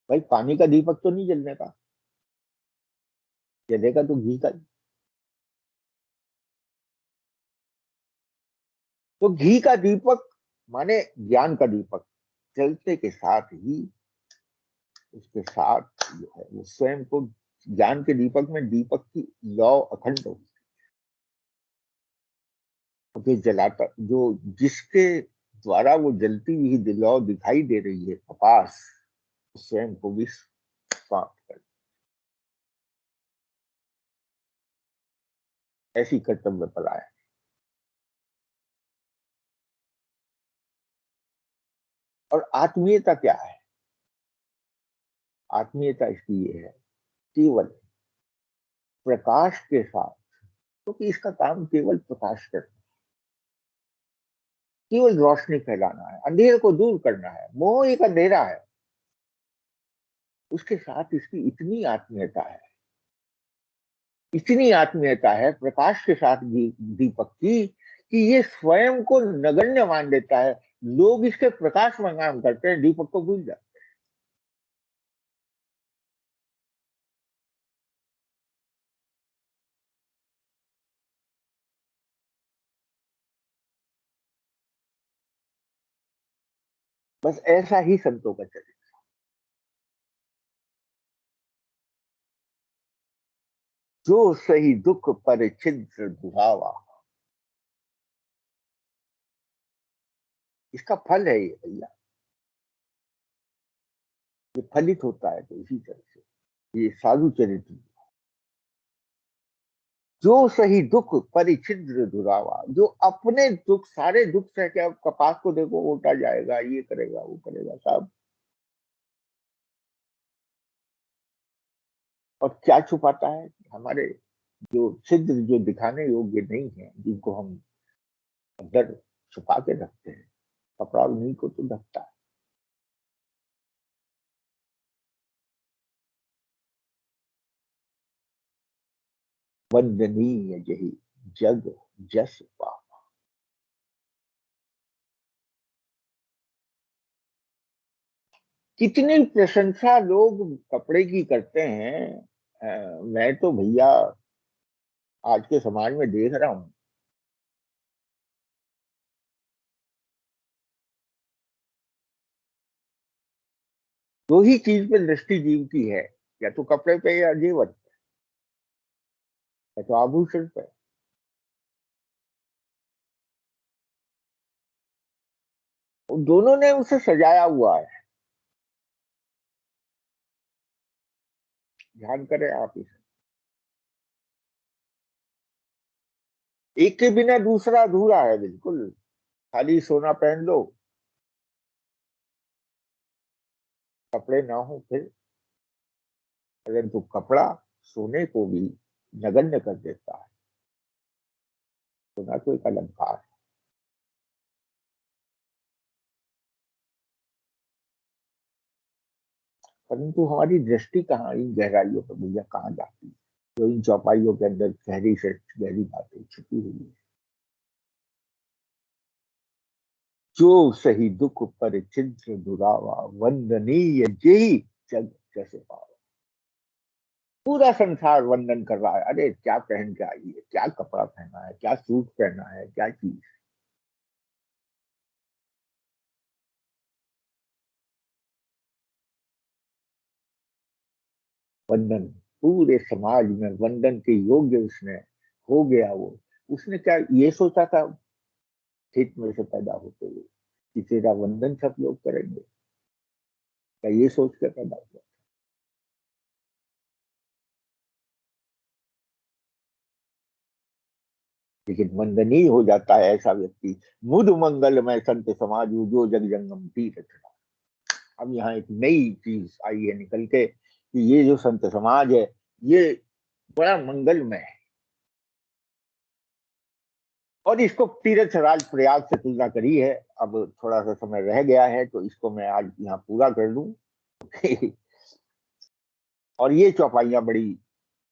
भाई पानी का दीपक तो नहीं जलने का, जलेगा तो घी का। तो घी का दीपक माने ज्ञान का दीपक, जलते के साथ ही उसके साथ जो है वो स्वयं को, ज्ञान के दीपक में दीपक की लौ अखंड हो, तो जलाता जो, जिसके द्वारा वो जलती हुई लौ दिखाई दे रही है कपास, स्वयं को भी समाप्त कर, ऐसी कर्तव्य परायण। और आत्मीयता क्या है? आत्मीयता इसकी ये है, केवल प्रकाश के साथ, क्योंकि इसका काम केवल प्रकाश करना, केवल रोशनी फैलाना है, अंधेरे को दूर करना है, मोह एक अंधेरा है। उसके साथ इसकी इतनी आत्मीयता है, इतनी आत्मीयता है प्रकाश के साथ दीपक की, कि ये स्वयं को नगण्य मान देता है। लोग इसके प्रकाश में काम करते हैं, दीपक को भूल जाते हैं। बस ऐसा ही संतों का चरित्र। जो सही दुख पर छिद्र दुहावा, इसका फल है ये भैया, ये फलित होता है तो इसी तरह से ये साधु चरित्र। जो सही दुख परिछिद्र दुरावा, जो अपने दुख, सारे दुख सह के, अब कपास को देखो उल्टा जाएगा, ये करेगा वो करेगा सब, और क्या छुपाता है? हमारे जो छिद्र, जो दिखाने योग्य नहीं है, जिनको हम अंदर छुपा के रखते हैं, कपड़ा उन्हीं को तो ढकता है। वंदनीय यही जग जस पा। कितनी प्रशंसा लोग कपड़े की करते हैं। मैं तो भैया आज के समाज में देख रहा हूं, दो ही चीज पे दृष्टि जीव की है, या तो कपड़े पे या जेवर पे, या तो आभूषण पे। उन दोनों ने उसे सजाया हुआ है। ध्यान करें आप इसे, एक के बिना दूसरा अधूरा है बिल्कुल। खाली सोना पहन लो, कपड़े ना हो फिर। परंतु कपड़ा सोने को भी नगण्य कर देता है। सोना तो एक अलंकार है। परंतु हमारी दृष्टि कहाँ इन गहराइयों पर भैया कहाँ जाती है, जो इन चौपाइयों के अंदर गहरी से गहरी बातें छुपी हुई है। जो सही दुख पर चिंत्र दुरावा, वंदनीय जेही जग जैसे पावा। पूरा संसार वंदन कर रहा है, अरे क्या पहन के आई है, क्या कपड़ा पहना है, क्या सूट पहना है, क्या चीज। वंदन, पूरे समाज में वंदन के योग्य उसने हो गया वो। उसने क्या ये सोचा था खेत में से पैदा होते हुए कि तेरा वंदन सब लोग करेंगे? क्या ये सोच के पैदा हुआ? लेकिन वंदनीय हो जाता है ऐसा व्यक्ति। मुद मंगल में संत समाज जो जग जंगम तीर्थ। अब यहाँ एक नई चीज आई है निकल के कि ये जो संत समाज है, ये बड़ा मंगलमय है। और इसको तीर्थ राज प्रयाग से तुलना करी है। अब थोड़ा सा समय रह गया है तो इसको मैं आज यहाँ पूरा कर दूं। और ये चौपाइयां बड़ी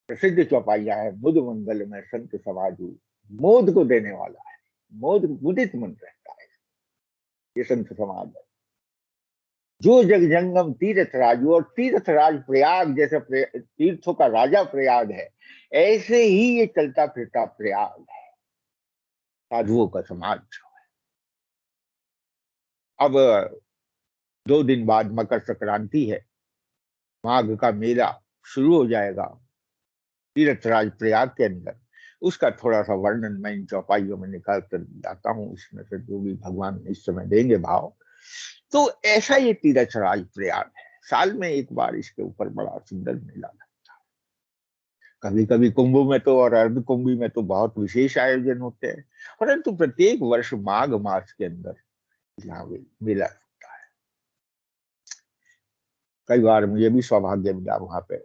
प्रसिद्ध चौपाइयां है। बुध मंगल में संत समाजू, मोद को देने वाला है, मोद मुदित मन रहता है। ये संत समाज है। जो जग जंगम तीर्थ राजू, और तीर्थ राज प्रयाग जैसे तीर्थों का राजा प्रयाग है, ऐसे ही ये चलता फिरता प्रयाग है, साधुओं का समाज। अब 2 दिन बाद मकर संक्रांति है, माघ का मेला शुरू हो जाएगा तीर्थराज प्रयाग के अंदर। उसका थोड़ा सा वर्णन मैं इन चौपाइयों में निकाल कर जाता हूँ, इसमें से जो भी भगवान इस समय देंगे भाव। तो ऐसा ये तीर्थराज प्रयाग है, साल में एक बार इसके ऊपर बड़ा सुंदर मेला लगता है। कभी कभी कुंभ में तो और अर्ध कुंभी में तो बहुत विशेष आयोजन होते हैं, परंतु प्रत्येक वर्ष माघ मास के अंदर यहाँ मेला होता है। कई बार मुझे भी सौभाग्य मिला वहां पे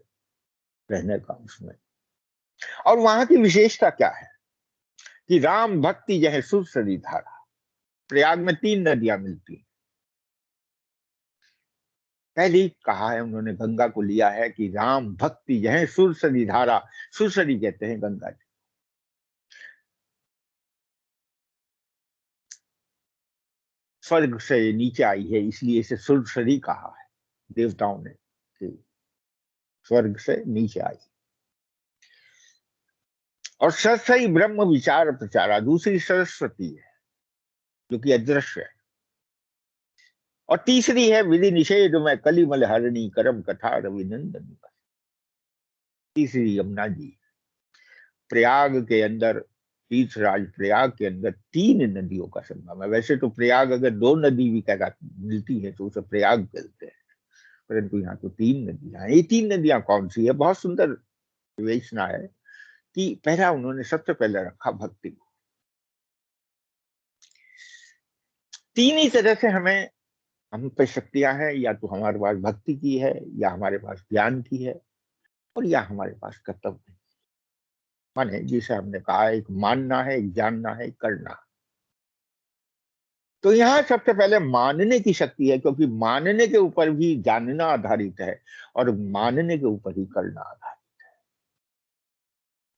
रहने का उसमें। और वहां की विशेषता क्या है कि राम भक्ति यह सुरसरी धारा। प्रयाग में 3 नदियां मिलती हैं। पहली कहा है उन्होंने, गंगा को लिया है कि राम भक्ति यह सुरसरी धारा। सुरसरी कहते हैं गंगा जी। स्वर्ग से नीचे आई है इसलिए इसे सुरसरी कहा है देवताओं ने, कि स्वर्ग से नीचे आई। और सरसई ब्रह्म विचार प्रचारा, दूसरी सरस्वती है जो कि अदृश्य है। और तीसरी है विधि निषेध में कलिमल हरणी करम कथा रविनंदन। तीसरी यमुना जी। प्रयाग के अंदर, तीर्थराज प्रयाग के अंदर 3 नदियों का संगम है। वैसे तो प्रयाग अगर 2 नदी भी कहता मिलती है तो उसे प्रयाग कहते हैं, परंतु यहाँ तो 3 नदियां हैं। ये 3 नदियां कौन सी है? बहुत सुंदर विवेचना है कि पहला उन्होंने सबसे पहले रखा भक्ति को। तीन ही तरह से हमें, हम पे शक्तियां हैं, या तो हमारे पास भक्ति की है, या हमारे पास ज्ञान की है, और या हमारे पास कर्तव्य है। माने जिसे हमने कहा, एक मानना है, एक जानना है, एक करना। तो यहाँ सबसे पहले मानने की शक्ति है, क्योंकि मानने के ऊपर भी जानना आधारित है, और मानने के ऊपर ही करना आधारित।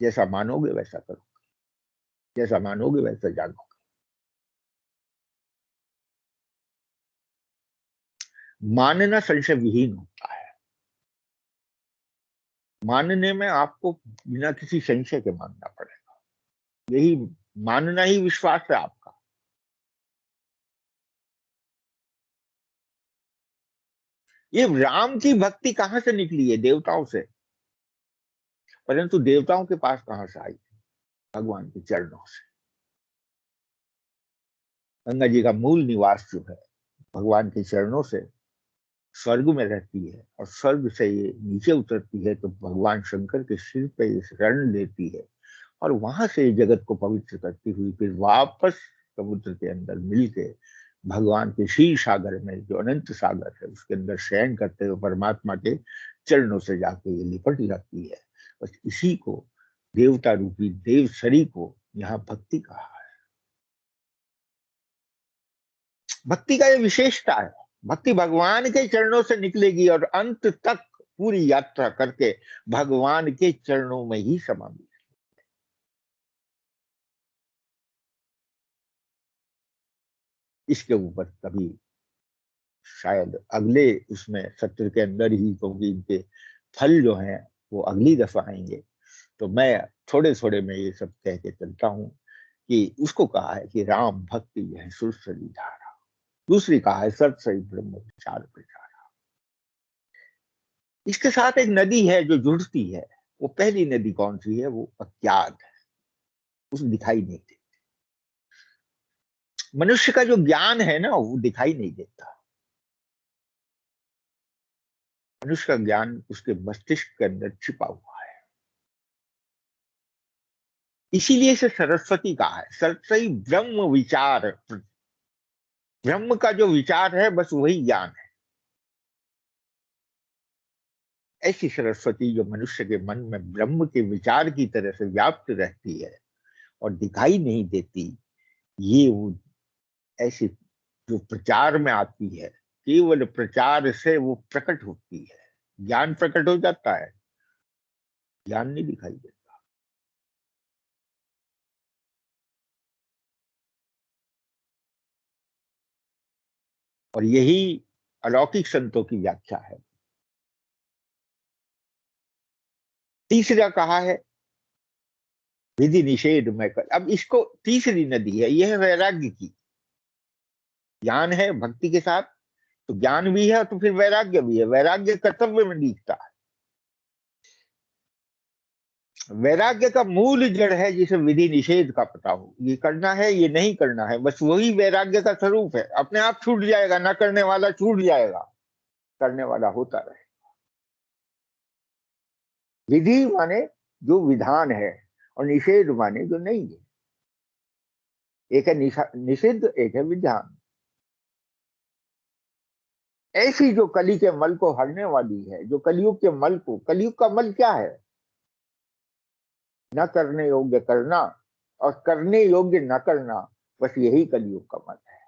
जैसा मानोगे वैसा करो, जैसा मानोगे वैसा जानो। मानना संशय विहीन होता है। मानने में आपको बिना किसी संशय के मानना पड़ेगा, यही मानना ही विश्वास है आपका। ये राम की भक्ति कहां से निकली है? देवताओं से। परंतु देवताओं के पास कहां से आई? भगवान के चरणों से। गंगा जी का मूल निवास जो है भगवान के चरणों से स्वर्ग में रहती है, और स्वर्ग से ये नीचे उतरती है तो भगवान शंकर के सिर पे ये शरण लेती है, और वहां से जगत को पवित्र करती हुई फिर वापस समुद्र के अंदर मिलके भगवान के क्षीर सागर में, जो अनंत सागर है, उसके अंदर शयन करते हुए परमात्मा के चरणों से जाके ये लिपट जाती है। बस इसी को देवता रूपी देवसरी को यहाँ भक्ति कहा है। भक्ति का ये विशेषता है। भक्ति भगवान के चरणों से निकलेगी और अंत तक पूरी यात्रा करके भगवान के चरणों में ही समाप्त। इसके ऊपर कभी शायद अगले उसमें सत्र के अंदर ही, क्योंकि इनके फल जो हैं वो अगली दफा आएंगे, तो मैं थोड़े थोड़े में ये सब कह के चलता हूँ कि उसको कहा है कि राम भक्ति है सुरसरी धारा, दूसरी कहा है सत सही ब्रह्म विचार प्रचार। इसके साथ एक नदी है जो जुड़ती है। वो पहली नदी कौन सी है? वो अज्ञात है, उसे दिखाई नहीं देती। मनुष्य का जो ज्ञान है ना, वो दिखाई नहीं देता। मनुष्य का ज्ञान उसके मस्तिष्क के अंदर छिपा हुआ है। इसीलिए इसे सरस्वती कहा है। सरस्वती ब्रह्म विचार, ब्रह्म का जो विचार है बस वही ज्ञान है। ऐसी सरस्वती जो मनुष्य के मन में ब्रह्म के विचार की तरह से व्याप्त रहती है और दिखाई नहीं देती, ये वो ऐसी जो प्रचार में आती है, केवल प्रचार से वो प्रकट होती है। ज्ञान प्रकट हो जाता है, ज्ञान नहीं दिखाई देता। और यही अलौकिक संतों की व्याख्या है। तीसरा कहा है विधि निषेध में कर। अब इसको तीसरी नदी है, यह है वैराग्य की। ज्ञान है भक्ति के साथ, तो ज्ञान भी है तो फिर वैराग्य भी है। वैराग्य कर्तव्य में दिखता है। वैराग्य का मूल जड़ है जिसे विधि निषेध का पता हो, ये करना है ये नहीं करना है, बस वही वैराग्य का स्वरूप है। अपने आप छूट जाएगा, ना करने वाला छूट जाएगा, करने वाला होता रहे। विधि माने जो विधान है, और निषेध माने जो नहीं है। एक है निषिद्ध, एक है विधान। ऐसी जो कली के मल को हरने वाली है, जो कलयुग के मल को, कलयुग का मल क्या है? न करने योग्य करना और करने योग्य न करना, बस यही कलयुग का मल है।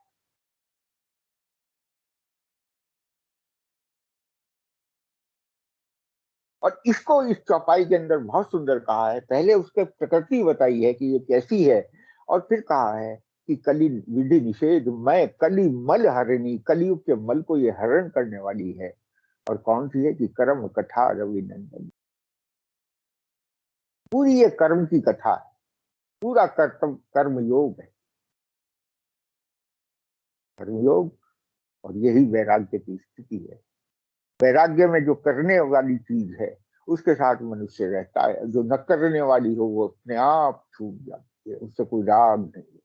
और इसको इस चौपाई के अंदर बहुत सुंदर कहा है। पहले उसके प्रकृति बताई है कि ये कैसी है, और फिर कहा है कि कली विधि निषेध मैं कली मल हरणी, कलयुग के मल को ये हरण करने वाली है। और कौन सी है? कि कर्म कथा रवि नंदन। पूरी ये कर्म की कथा है, पूरा कर्म योग है, कर्म योग। और यही वैराग्य की स्थिति है। वैराग्य में जो करने वाली चीज है उसके साथ मनुष्य रहता है, जो न करने वाली हो वो अपने आप छूट जाती है, उससे कोई राग नहीं।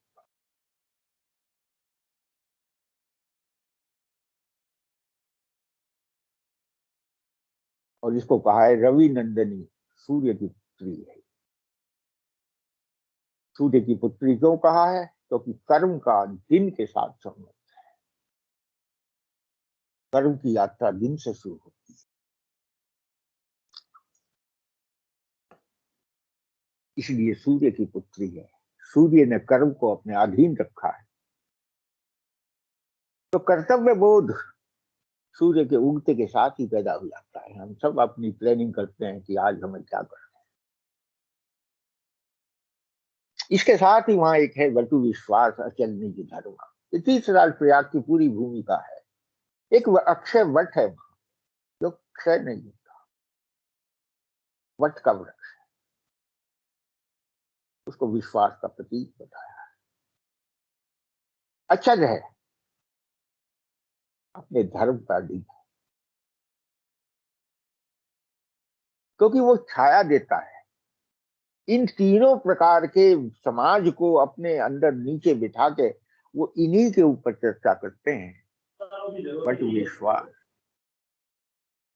और इसको कहा है रवि नंदनी, सूर्य की पुत्री है। सूर्य की पुत्री क्यों कहा है? क्योंकि कर्म का दिन के साथ संबंध। कर्म की यात्रा दिन से शुरू होती है, इसलिए सूर्य की पुत्री है। सूर्य ने कर्म को अपने अधीन रखा है, तो कर्तव्य बोध सूर्य के उगते के साथ ही पैदा हो जाता है। हम सब अपनी प्लानिंग करते हैं कि आज हमें क्या करना है। इसके साथ ही वहां एक है वटु विश्वास अचल निज धर्म। ये तीसरा प्रयाग की पूरी भूमिका है। एक अक्षय वट है जो क्षय नहीं होता, वट का वृक्ष, उसको विश्वास का प्रतीक बताया है। अचल है, अपने धर्म का अधीन है, क्योंकि वो छाया देता है। इन तीनों प्रकार के समाज को अपने अंदर नीचे बिठा के वो इन्हीं के ऊपर चर्चा करते हैं।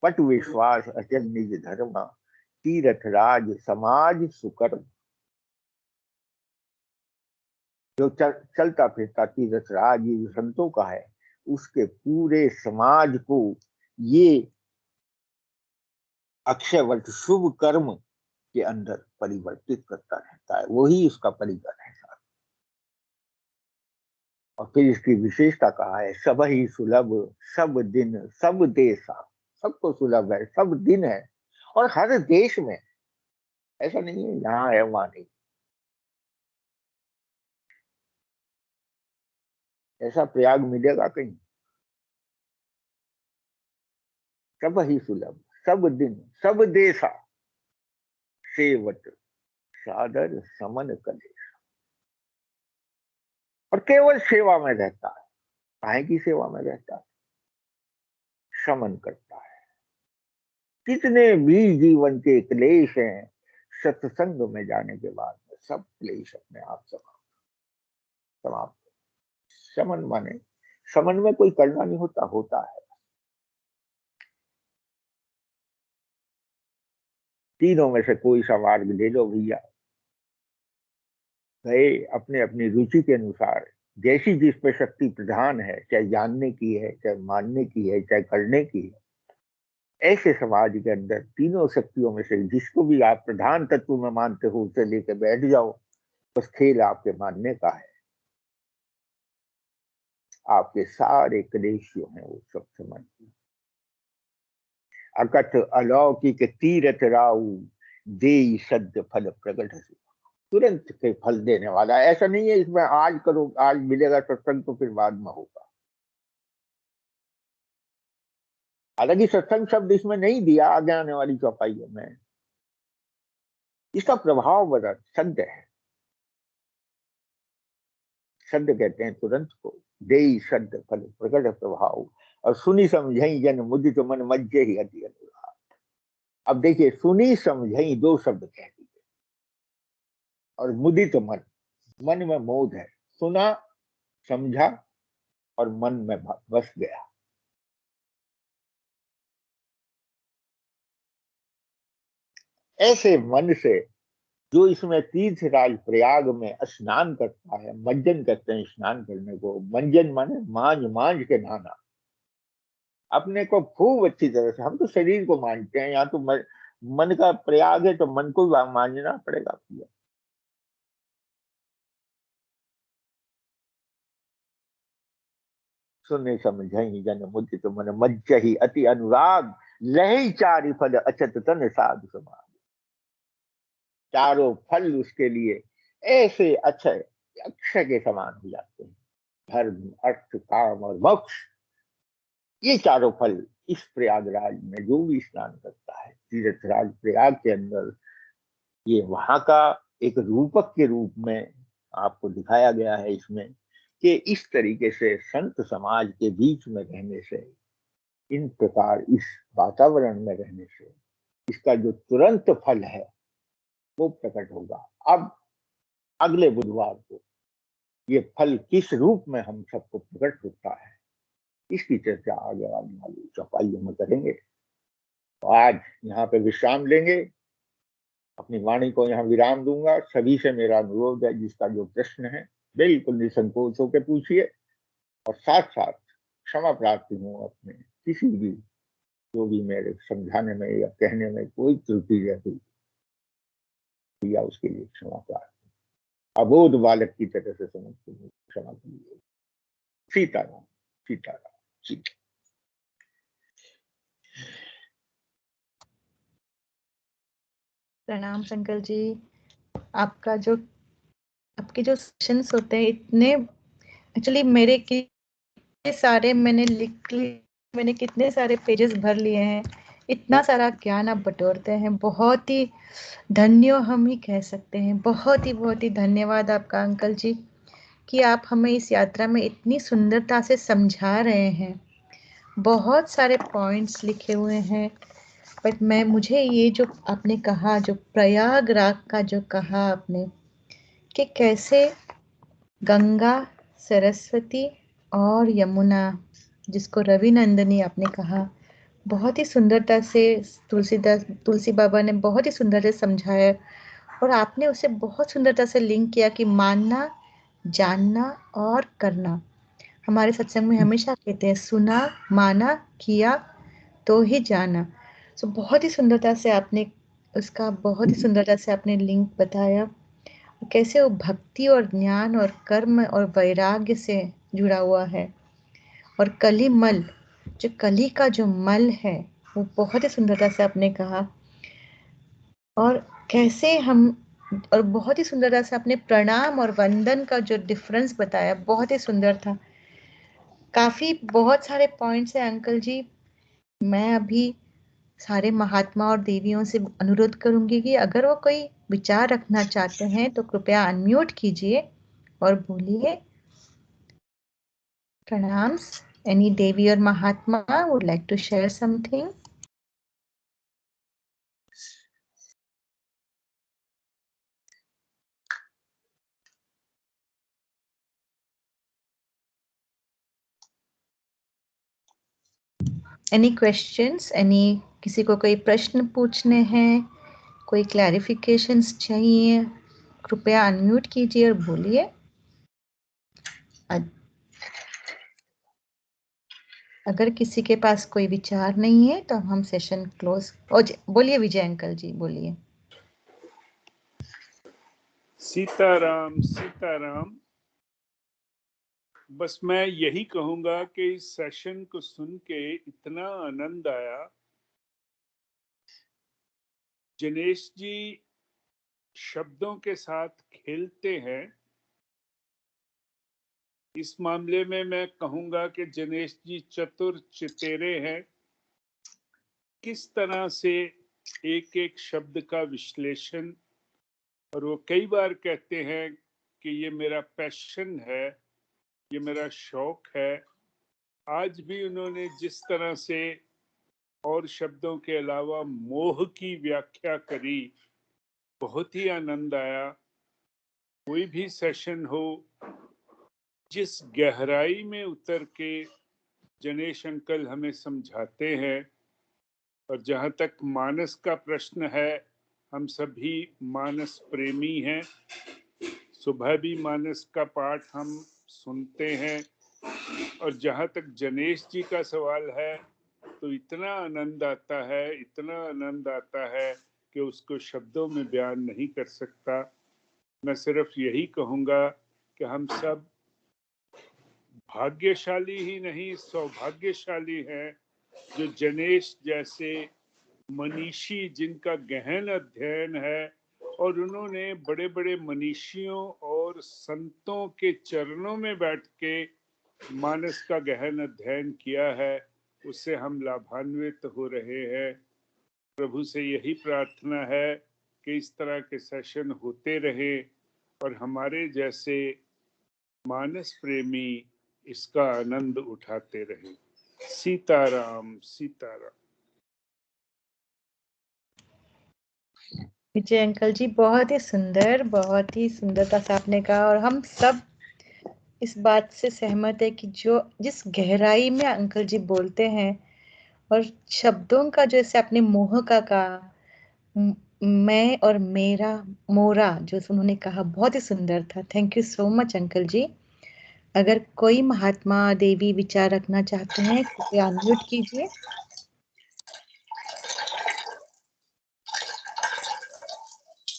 पट विश्वास अचल निज धर्म, तीरथ राज समाज सुकर्म। जो चलता फिरता तीरथ राज संतों का है, उसके पूरे समाज को ये अक्षयवट शुभ कर्म के अंदर परिवर्तित करता रहता है, वही उसका परिकर है। और फिर इसकी विशेषता कहा है, सब ही सुलभ सब दिन सब देशा, सबको सुलभ है, सब दिन है, और हर देश में। ऐसा नहीं है यहाँ है वहां नहीं, ऐसा प्रयाग मिलेगा कहीं। सब ही सुलभ सब दिन सब देशा, सेवट सादर समन कलेश। और केवल सेवा में रहता है। काहे की सेवा में रहता है? शमन करता है। कितने भी जीवन के क्लेश हैं, सत्संग में जाने के बाद में सब क्लेश अपने आप समाप्त। शमन माने, शमन में कोई करना नहीं होता, होता है। तीनों में से कोई सा मार्ग ले लो भैया, गए अपने अपनी रुचि के अनुसार, जैसी जिस पे शक्ति प्रधान है, चाहे जानने की है, चाहे मानने की है, चाहे करने की है, ऐसे समाज के अंदर तीनों शक्तियों में से जिसको भी आप प्रधान तत्व में मानते हो उसे लेके बैठ जाओ, बस खेल आपके मानने का है। आपके सारे क्लेश जो है वो सब समझ। अकथ अलौकिक तीरथ राउ, दे सद्य फल प्रकट, तुरंत के फल देने वाला है। ऐसा नहीं है इसमें आज करो आज मिलेगा सत्संग तो फिर बाद में होगा। हालांकि सत्संग शब्द इसमें नहीं दिया आगे आने वाली चौपाइयों में, इसका प्रभाव बड़ा सद्य है। सद्य कहते हैं तुरंत को, दे सद्य फल प्रकट प्रभाव, और सुनी समझई जन मुदित मन मज्जे ही अति अनुराग। अब देखिए, सुनी समझई दो शब्द कह दिए, और मुदित मन, मन में मोद है, सुना समझा और मन में बस गया। ऐसे मन से जो इसमें तीर्थराज प्रयाग में स्नान करता है, मंजन कहते हैं स्नान करने को, मंजन माने मांझ मांझ के नहाना, अपने को खूब अच्छी तरह से। हम तो शरीर को मांझते हैं, यहाँ तो मन का प्रयाग है तो मन को मांझना पड़ेगा भैया। सुने समझई जन मुदित मन मज्जहि अति अनुराग, लही चारि फल अचत तन साधु समाग। चारों फल उसके लिए ऐसे अक्षय अक्षय के समान हो जाते हैं। धर्म अर्थ काम और मोक्ष, ये चारों फल इस प्रयागराज में जो भी स्नान करता है, तीर्थराज प्रयाग के अंदर, ये वहां का एक रूपक के रूप में आपको दिखाया गया है इसमें, कि इस तरीके से संत समाज के बीच में रहने से, इन प्रकार इस वातावरण में रहने से इसका जो तुरंत फल है वो प्रकट होगा। अब अगले बुधवार को ये फल किस रूप में हम सबको प्रकट होता है, इसकी चर्चा आगे वाली चौपाइयों में करेंगे। तो आज यहाँ पे विश्राम लेंगे, अपनी वाणी को यहाँ विराम दूंगा। सभी से मेरा अनुरोध है, जिसका जो प्रश्न है बिल्कुल निसंकोच होकर पूछिए, और साथ साथ क्षमा प्रार्थी हूँ अपने किसी भी जो भी मेरे समझाने में या कहने में कोई त्रुटि रहती या उसके लिए क्षमा प्रार्थी। अबोध बालक की तरह से समझ क्षमा कीजिए। सीताराम सीताराम सीता। प्रणाम शंकर जी। आपका जो आपके जो सेशंस होते हैं इतने, एक्चुअली मेरे के सारे मैंने लिख मैंने कितने सारे पेजेस भर लिए हैं, इतना सारा ज्ञान आप बटोरते हैं, बहुत ही धन्य हम ही कह सकते हैं। बहुत ही धन्यवाद आपका अंकल जी कि आप हमें इस यात्रा में इतनी सुंदरता से समझा रहे हैं। बहुत सारे पॉइंट्स लिखे हुए हैं, बट मुझे ये जो आपने कहा, जो प्रयागराज का जो कहा आपने कि कैसे गंगा, सरस्वती और यमुना, जिसको रवि नंदनी आपने कहा, बहुत ही सुंदरता से तुलसी बाबा ने बहुत ही सुंदर से समझाया, और आपने उसे बहुत सुंदरता से लिंक किया कि मानना, जानना और करना। हमारे सत्संग में हमेशा कहते हैं सुना, माना, किया तो ही जाना। सो बहुत ही सुंदरता से आपने उसका बहुत ही सुंदरता से आपने लिंक बताया, कैसे वो भक्ति और ज्ञान और कर्म और वैराग्य से जुड़ा हुआ है। और कली मल, जो कली का जो मल है, वो बहुत ही सुंदरता से आपने कहा। और कैसे हम, और बहुत ही सुंदरता से आपने प्रणाम और वंदन का जो डिफरेंस बताया, बहुत ही सुंदर था। काफी बहुत सारे पॉइंट्स हैं अंकल जी। मैं अभी सारे महात्मा और देवियों से अनुरोध करूंगी कि अगर वो कोई विचार रखना चाहते हैं तो कृपया अनम्यूट कीजिए और बोलिए। प्रणाम। एनी देवी और महात्मा would like to share something? Any questions? Any, किसी को कोई प्रश्न पूछने हैं, कोई क्लैरिफिकेशंस चाहिए, कृपया अनम्यूट कीजिए और बोलिए। अगर किसी के पास कोई विचार नहीं है तो हम सेशन क्लोज। बोलिए विजय अंकल जी, बोलिए। सीताराम सीताराम। बस मैं यही कहूंगा कि इस सेशन को सुन के इतना आनंद आया। जनेश जी शब्दों के साथ खेलते हैं। इस मामले में मैं कहूंगा कि जनेश जी चतुर चितेरे हैं। किस तरह से एक एक शब्द का विश्लेषण, और वो कई बार कहते हैं कि ये मेरा पैशन है, ये मेरा शौक है। आज भी उन्होंने जिस तरह से और शब्दों के अलावा मोह की व्याख्या करी, बहुत ही आनंद आया। कोई भी सेशन हो, जिस गहराई में उतर के जनेश अंकल हमें समझाते हैं। और जहाँ तक मानस का प्रश्न है, हम सभी मानस प्रेमी हैं। सुबह भी मानस का पाठ हम सुनते हैं। और जहाँ तक जनेश जी का सवाल है, तो इतना आनंद आता है, इतना आनंद आता है कि उसको शब्दों में बयान नहीं कर सकता। मैं सिर्फ यही कहूँगा कि हम सब भाग्यशाली ही नहीं, सौभाग्यशाली हैं जो जनेश जैसे मनीषी, जिनका गहन अध्ययन है, और उन्होंने बड़े बड़े मनीषियों और संतों के चरणों में बैठ के मानस का गहन अध्ययन किया है। उससे हम लाभान्वित हो रहे हैं। प्रभु से यही प्रार्थना है कि इस तरह के सेशन होते रहे और हमारे जैसे मानस प्रेमी इसका आनंद उठाते रहे। सीताराम सीताराम। विजय अंकल जी बहुत ही सुंदरता से आपने कहा, और हम सब इस बात से सहमत है कि जो जिस गहराई में अंकल जी बोलते हैं, और शब्दों का जैसे आपने मोह का कहा, मैं और मेरा, मोरा, जो उन्होंने कहा, बहुत ही सुंदर था। Thank you so much uncle जी। अगर कोई महात्मा देवी विचार रखना चाहते हैं, कृपया अनम्यूट कीजिए।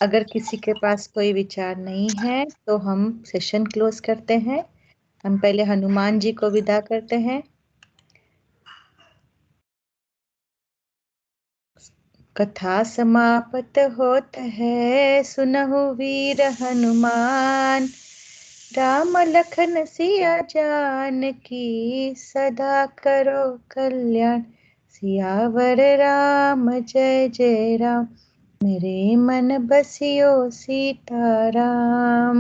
अगर किसी के पास कोई विचार नहीं है तो हम सेशन क्लोज करते हैं। हम पहले हनुमान जी को विदा करते हैं। कथा समाप्त होत है, सुनहु वीर हनुमान, राम लखन सिया जानकी सदा करो कल्याण। सियावर राम जय जय राम, मेरे मन बसियो सीताराम।